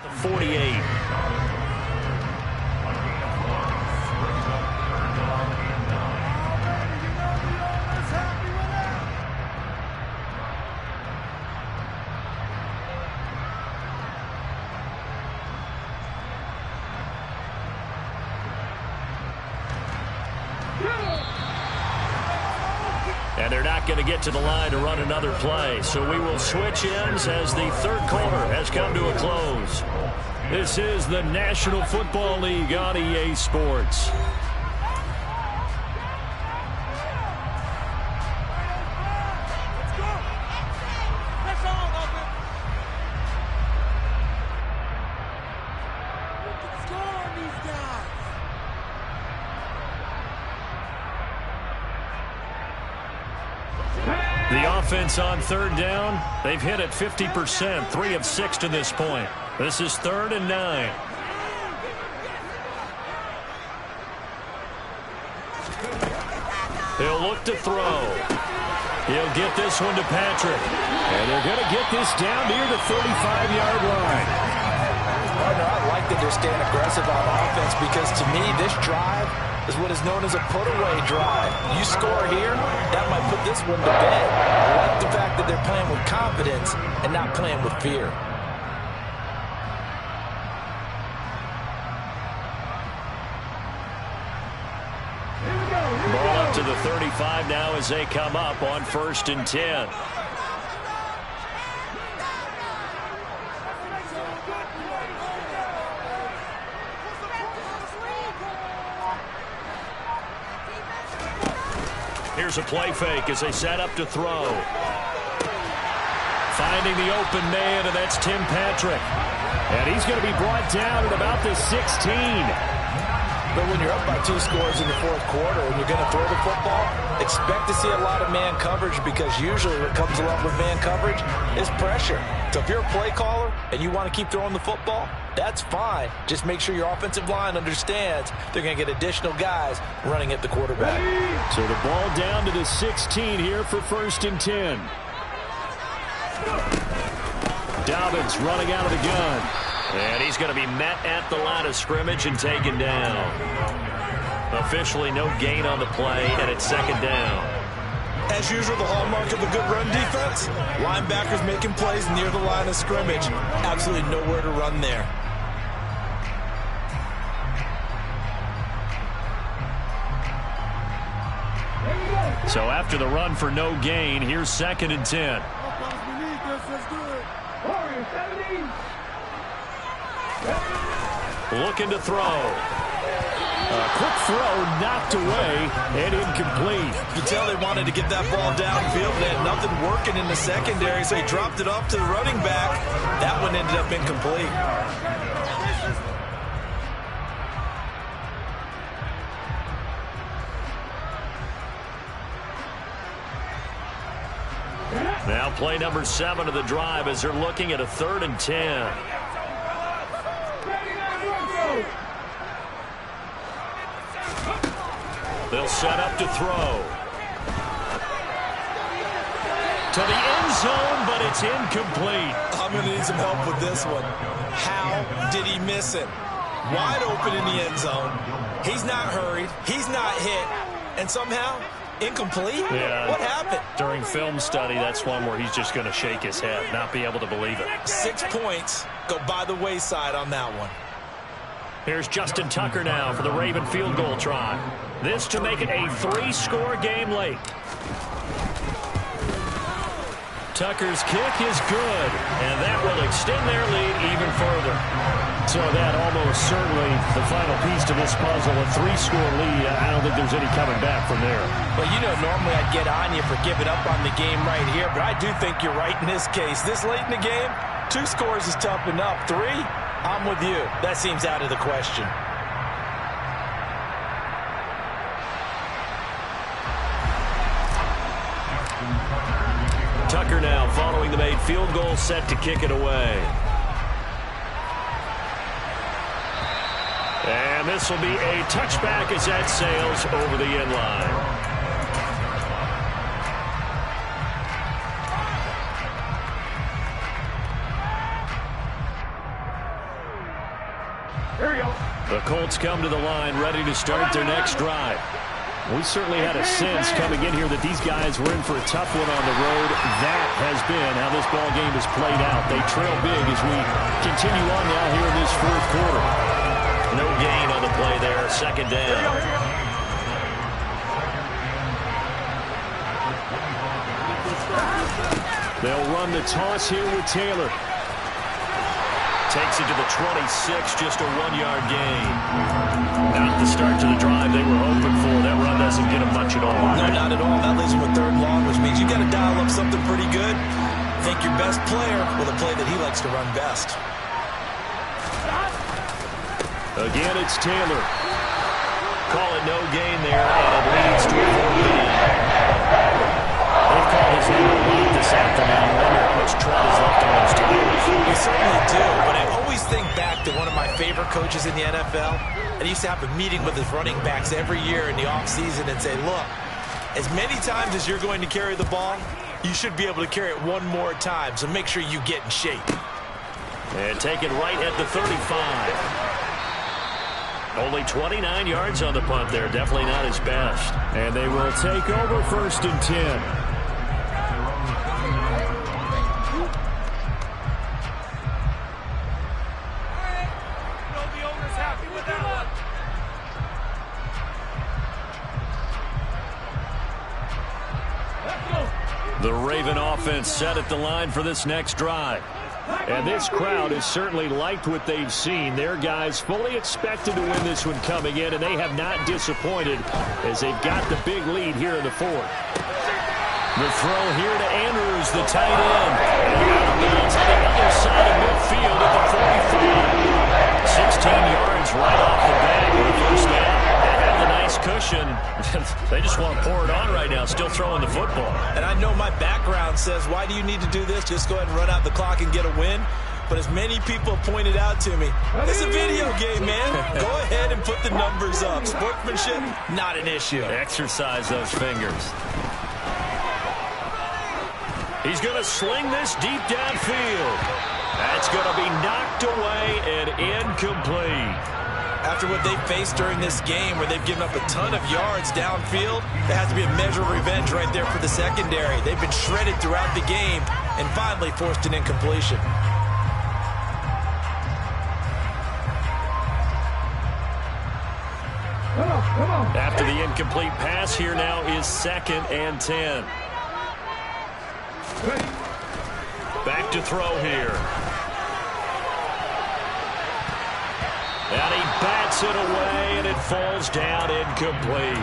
Speaker 5: 48. And they're not going to get to the line to run another play. So we will switch ends as the third quarter has come to a close. This is the National Football League on EA Sports. The offense on third down, they've hit it 50%, 3 of 6 to this point. This is 3rd and 9. He'll look to throw. He'll get this one to Patrick. And they're going to get this down near the 35-yard line.
Speaker 6: Partner, I like that they're staying aggressive on offense because to me this drive is what is known as a put-away drive. You score here, that might put this one to bed. I like the fact that they're playing with confidence and not playing with fear.
Speaker 5: Ball up to the 35 now as they come up on 1st and 10. Here's a play fake as they set up to throw. Finding the open man, and that's Tim Patrick. And he's going to be brought down at about the 16.
Speaker 6: But when you're up by 2 scores in the 4th quarter and you're going to throw the football, expect to see a lot of man coverage because usually what comes along with man coverage is pressure. So if you're a play caller and you want to keep throwing the football, that's fine. Just make sure your offensive line understands they're going to get additional guys running at the quarterback.
Speaker 5: So the ball down to the 16 here for 1st and 10. Dobbins running out of the gun. And he's going to be met at the line of scrimmage and taken down. Officially no gain on the play, and it's 2nd down.
Speaker 6: As usual, the hallmark of a good run defense, linebackers making plays near the line of scrimmage. Absolutely nowhere to run there.
Speaker 5: So after the run for no gain, here's 2nd and 10. Looking to throw. A quick throw knocked away and incomplete.
Speaker 6: You can tell they wanted to get that ball downfield. They had nothing working in the secondary, so he dropped it off to the running back. That one ended up incomplete.
Speaker 5: Now play number 7 of the drive as they're looking at a 3rd and 10. They'll set up to throw. To the end zone, but it's incomplete.
Speaker 6: I'm going to need some help with this one. How did he miss it? Wide open in the end zone. He's not hurried. He's not hit. And somehow, incomplete?
Speaker 5: Yeah.
Speaker 6: What happened?
Speaker 5: During film study, that's one where he's just going to shake his head, not be able to believe it.
Speaker 6: 6 points go by the wayside on that one.
Speaker 5: Here's Justin Tucker now for the Raven field goal try. This to make it a 3-score game late. Tucker's kick is good, and that will extend their lead even further. So that almost certainly the final piece to this puzzle, a 3-score lead. I don't think there's any coming back from there.
Speaker 6: Well, you know, normally I'd get on you for giving up on the game right here, but I do think you're right in this case. This late in the game, 2 scores is tough enough. 3, I'm with you. That seems out of the question.
Speaker 5: Tucker now following the made field goal, set to kick it away. And this will be a touchback as that sails over the end line.
Speaker 7: The Colts come to the line, ready to start their next drive. We certainly had a sense coming in here that these guys were in for a tough one on the road. That has been how this ball game has played out. They trail big as we continue on now here in this fourth quarter.
Speaker 5: No gain on the play there. Second down.
Speaker 7: They'll run the toss here with Taylor.
Speaker 5: Takes it to the 26, just a 1-yard gain. Not the start to the drive they were hoping for. That run doesn't get them much at all.
Speaker 6: No, not at all. That leaves them with third and long, which means you got to dial up something pretty good. Think your best player with a play that he likes to run best.
Speaker 7: Again, it's Taylor.
Speaker 5: Call it no gain there, and it leads to a 4th down. They've called his name a lot this afternoon. You wonder how much tread is left on those tires.
Speaker 6: We certainly do, but I always think back to one of my favorite coaches in the NFL. And he used to have a meeting with his running backs every year in the offseason and say, look, as many times as you're going to carry the ball, you should be able to carry it one more time, so make sure you get in shape.
Speaker 5: And taken right at the 35. Only 29 yards on the punt there. Definitely not his best.
Speaker 7: And they will take over 1st and 10. The Raven offense set at the line for this next drive. And this crowd has certainly liked what they've seen. Their guys fully expected to win this one coming in, and they have not disappointed as they've got the big lead here in the 4th. The throw here to Andrews, the tight end. And out to the other side of midfield at the 45. 16 yards right off the bat with the first down. They have the nice cushion. They just want to pour it on right now, still throwing the football.
Speaker 6: And I know my background says, why do you need to do this? Just go ahead and run out the clock and get a win. But as many people pointed out to me, it's a video game, man. Go ahead and put the numbers up. Sportsmanship, not an issue.
Speaker 5: Exercise those fingers. He's going to sling this deep downfield. That's going to be knocked away and incomplete.
Speaker 6: After what they've faced during this game where they've given up a ton of yards downfield, there has to be a measure of revenge right there for the secondary. They've been shredded throughout the game and finally forced an incompletion.
Speaker 7: After the incomplete pass, here now is 2nd and 10.
Speaker 5: Back to throw here. And he bats it away, and it falls down incomplete.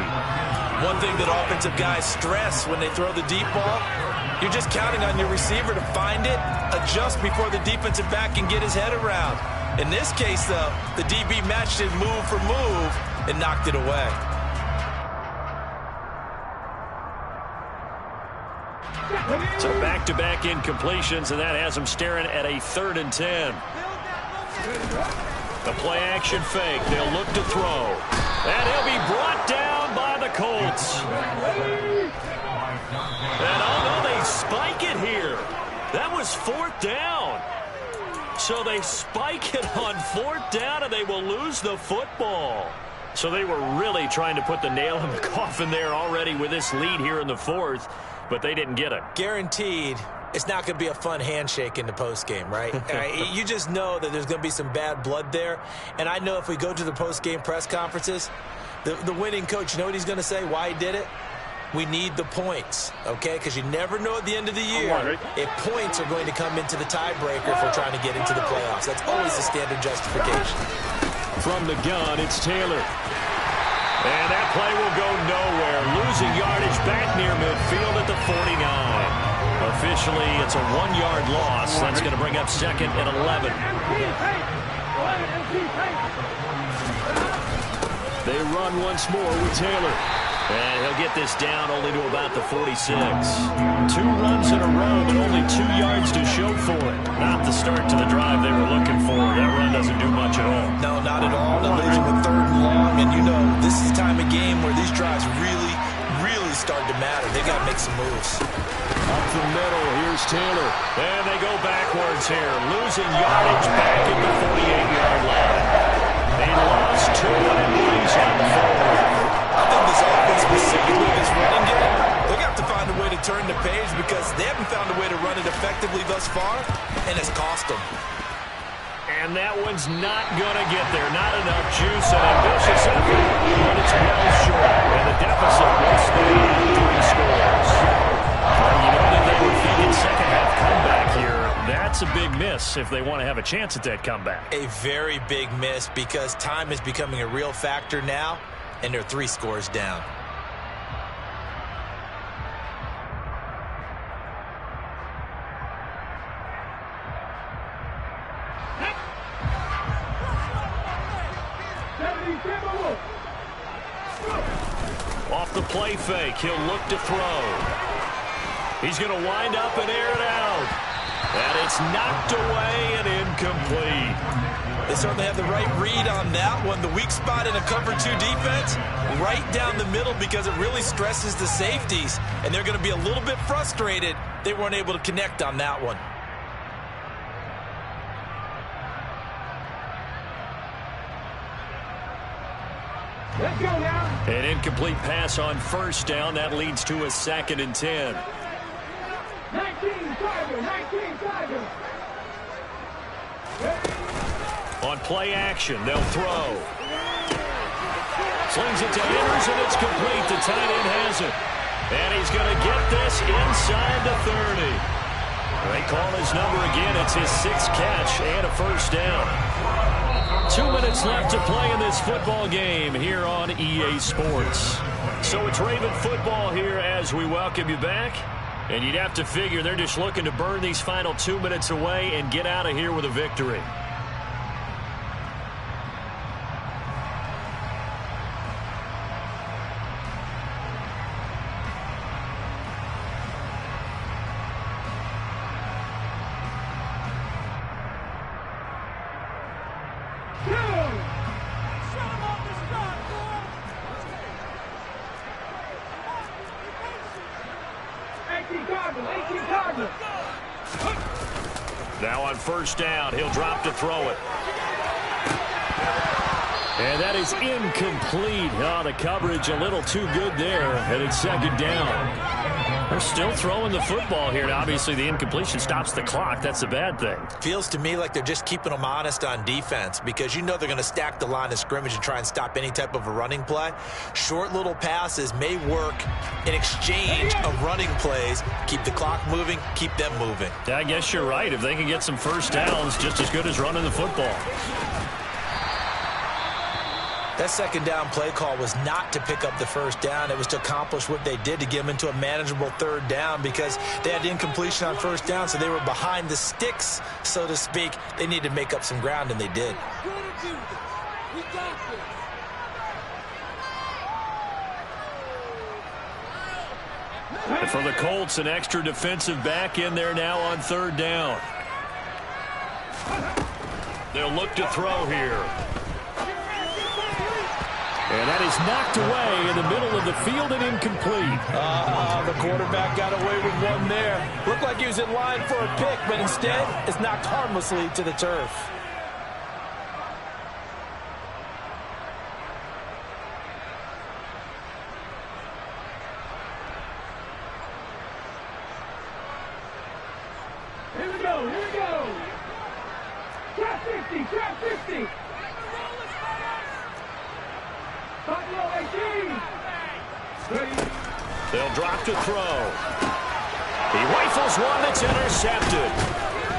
Speaker 6: One thing that offensive guys stress when they throw the deep ball, you're just counting on your receiver to find it, adjust before the defensive back can get his head around. In this case, though, the DB matched it move for move and knocked it away.
Speaker 7: So back-to-back incompletions, and that has them staring at a 3rd and 10. The play-action fake. They'll look to throw. And he'll be brought down by the Colts. And, oh, no, they spike it here. That was 4th down. So they spike it on 4th down, and they will lose the football. So they were really trying to put the nail in the coffin there already with this lead here in the 4th, but they didn't get it.
Speaker 6: Guaranteed. It's not going to be a fun handshake in the postgame, right? You just know that there's going to be some bad blood there. And I know if we go to the postgame press conferences, the winning coach, you know what he's going to say, why he did it? We need the points, okay? Because you never know at the end of the year if points are going to come into the tiebreaker if we're trying to get into the playoffs. That's always the standard justification.
Speaker 7: From the gun, it's Taylor. And that play will go nowhere. Losing yardage back near midfield at the 49. Officially, it's a 1-yard loss. That's going to bring up 2nd and 11. They run once more with Taylor. And he'll get this down only to about the 46. 2 runs in a row, but only 2 yards to show for it. Not the start to the drive they were looking for. That run doesn't do much at all.
Speaker 6: No, not at all. They're losing with 3rd and long. And you know, this is the time of game where these drives really start to matter. They got to make some moves.
Speaker 7: Up the middle, here's Taylor. And they go backwards here. Losing yardage back at the 48-yard line.
Speaker 5: He lost 2 and he's on 4.
Speaker 6: I think this offense, specifically this running game, they're going to have to find a way to turn the page because they haven't found a way to run it effectively thus far, and it's cost them.
Speaker 5: And that one's not going to get there. Not enough juice and ambitious effort, but it's well short. And the deficit will stay at 3 scores. You know that they were thinking second-half comeback here. That's a big miss if they want to have a chance at that comeback.
Speaker 6: A very big miss because time is becoming a real factor now, and they're 3 scores down.
Speaker 5: Off the play fake, he'll look to throw. He's going to wind up and air it out. And it's knocked away and incomplete.
Speaker 6: They certainly have the right read on that one. The weak spot in a cover 2 defense, right down the middle because it really stresses the safeties. And they're going to be a little bit frustrated they weren't able to connect on that one.
Speaker 8: Let's go now.
Speaker 5: An incomplete pass on first down. That leads to a 2nd and 10.
Speaker 8: 19 Tiger.
Speaker 5: On play action, they'll throw. Slings it to Andrews, and it's complete. The tight end has it. And he's going to get this inside the 30. They call his number again. It's his 6th catch and a first down. 2 minutes left to play in this football game here on EA Sports. So it's Raven football here as we welcome you back. And you'd have to figure they're just looking to burn these final 2 minutes away and get out of here with a victory. Now on first down, he'll drop to throw it. And that is incomplete. Oh, the coverage a little too good there, and it's 2nd down. They're still throwing the football here, and obviously the incompletion stops the clock. That's a bad thing.
Speaker 6: Feels to me like they're just keeping them honest on defense because you know they're going to stack the line of scrimmage and try and stop any type of a running play. Short little passes may work in exchange of running plays. Keep the clock moving, keep them moving.
Speaker 5: I guess you're right. If they can get some first downs, just as good as running the football.
Speaker 6: That 2nd down play call was not to pick up the first down. It was to accomplish what they did to get them into a manageable 3rd down because they had incompletion on first down, so they were behind the sticks, so to speak. They needed to make up some ground, and they did.
Speaker 5: And for the Colts, an extra defensive back in there now on 3rd down. They'll look to throw here. And that is knocked away in the middle of the field and incomplete.
Speaker 6: The quarterback got away with one there. Looked like he was in line for a pick, but instead it's knocked harmlessly to the turf.
Speaker 8: Here we go. Trap 50.
Speaker 5: They'll drop to throw. He rifles one that's intercepted.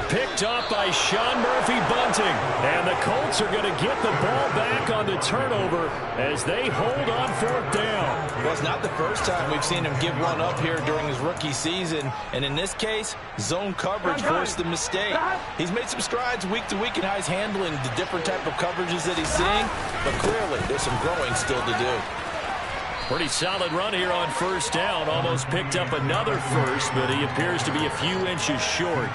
Speaker 5: Picked up by Sean Murphy-Bunting. And the Colts are going to get the ball back on the turnover as they hold on 4th down.
Speaker 6: Well, it's not the first time we've seen him give one up here during his rookie season. And in this case, zone coverage forced the mistake. He's made some strides week to week in how he's handling the different type of coverages that he's seeing. But clearly, there's some growing still to do.
Speaker 5: Pretty solid run here on first down. Almost picked up another first, but he appears to be a few inches short.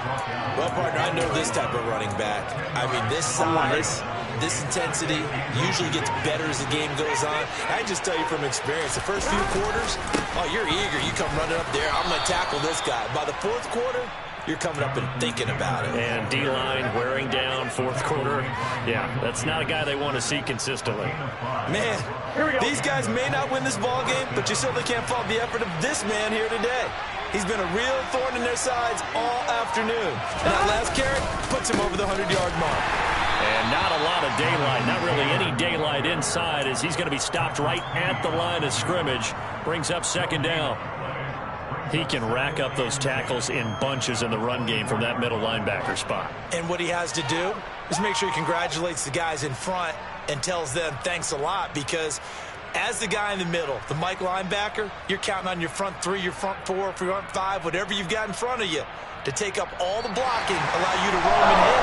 Speaker 6: Well, partner, I know this type of running back. I mean, this size, this intensity usually gets better as the game goes on. I just tell you from experience, the first few quarters, oh, you're eager. You come running up there, I'm going to tackle this guy. By the 4th quarter, you're coming up and thinking about it.
Speaker 7: And D-line wearing down fourth quarter. Yeah, that's not a guy they want to see consistently.
Speaker 6: Man, these guys may not win this ball game, but you certainly can't fault the effort of this man here today. He's been a real thorn in their sides all afternoon. And that last carry puts him over the 100-yard mark.
Speaker 7: And not a lot of daylight, not really any daylight inside, as he's going to be stopped right at the line of scrimmage. Brings up second down. He can rack up those tackles in bunches in the run game from that middle linebacker spot.
Speaker 6: And what he has to do is make sure he congratulates the guys in front and tells them thanks a lot, because as the guy in the middle, the Mike linebacker, you're counting on your front three, your front four, front five, whatever you've got in front of you to take up all the blocking, allow you to roam and hit.